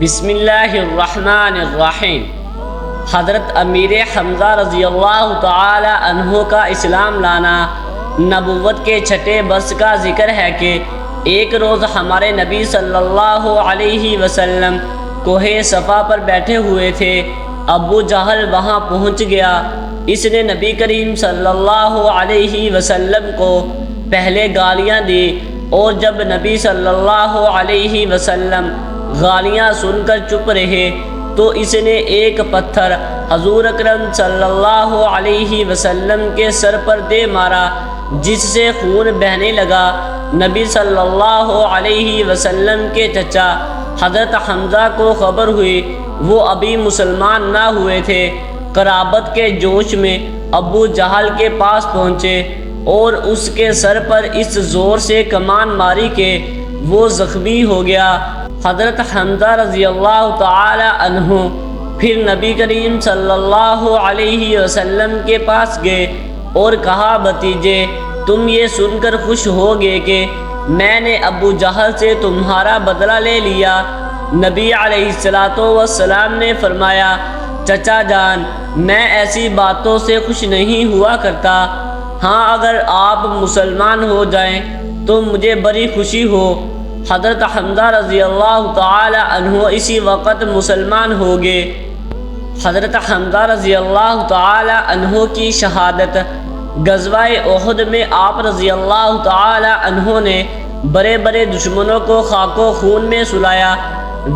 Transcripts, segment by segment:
بسم اللہ الرحمن الرحیم۔ حضرت امیر حمزہ رضی اللہ تعالی عنہ کا اسلام لانا۔ نبوت کے چھٹے برس کا ذکر ہے کہ ایک روز ہمارے نبی صلی اللہ علیہ وسلم کوہ صفا پر بیٹھے ہوئے تھے۔ ابو جہل وہاں پہنچ گیا۔ اس نے نبی کریم صلی اللہ علیہ وسلم کو پہلے گالیاں دی، اور جب نبی صلی اللہ علیہ وسلم گالیاں سن کر چپ رہے تو اس نے ایک پتھر حضور اکرم صلی اللہ علیہ وسلم کے سر پر دے مارا، جس سے خون بہنے لگا۔ نبی صلی اللہ علیہ وسلم کے چچا حضرت حمزہ کو خبر ہوئی، وہ ابھی مسلمان نہ ہوئے تھے۔ قرابت کے جوش میں ابو جہل کے پاس پہنچے اور اس کے سر پر اس زور سے کمان ماری کہ وہ زخمی ہو گیا۔ حضرت حمزہ رضی اللہ تعالی عنہ پھر نبی کریم صلی اللہ علیہ وسلم کے پاس گئے اور کہا، بھتیجے، تم یہ سن کر خوش ہوگے کہ میں نے ابو جہل سے تمہارا بدلہ لے لیا۔ نبی علیہ السلام نے فرمایا، چچا جان، میں ایسی باتوں سے خوش نہیں ہوا کرتا۔ ہاں، اگر آپ مسلمان ہو جائیں تو مجھے بڑی خوشی ہو۔ حضرت حمزہ رضی اللہ تعالی عنہ اسی وقت مسلمان ہو گئے۔ حضرت حمزہ رضی اللہ تعالی عنہ کی شہادت۔ غزوہ احد میں آپ رضی اللہ تعالی عنہ نے بڑے بڑے دشمنوں کو خاک و خون میں سلایا۔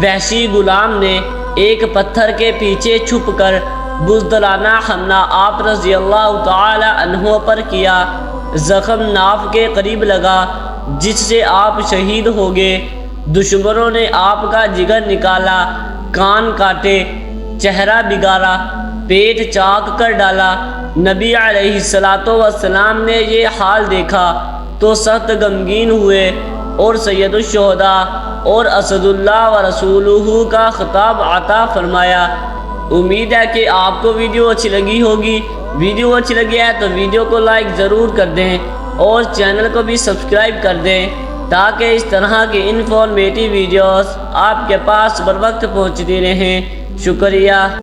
وحشی غلام نے ایک پتھر کے پیچھے چھپ کر بزدلانہ حملہ آپ رضی اللہ تعالی عنہ پر کیا۔ زخم ناف کے قریب لگا، جس سے آپ شہید ہو گئے۔ دشمنوں نے آپ کا جگر نکالا، کان کاٹے، چہرہ بگاڑا، پیٹ چاک کر ڈالا۔ نبی علیہ السلام نے یہ حال دیکھا تو سخت غمگین ہوئے اور سید الشہداء اور اسد اللہ و رسولہ کا خطاب عطا فرمایا۔ امید ہے کہ آپ کو ویڈیو اچھی لگی ہوگی۔ ویڈیو اچھی لگی ہے تو ویڈیو کو لائک ضرور کر دیں اور چینل کو بھی سبسکرائب کر دیں، تاکہ اس طرح کی انفارمیٹیو ویڈیوز آپ کے پاس بر وقت پہنچتی رہیں۔ شکریہ۔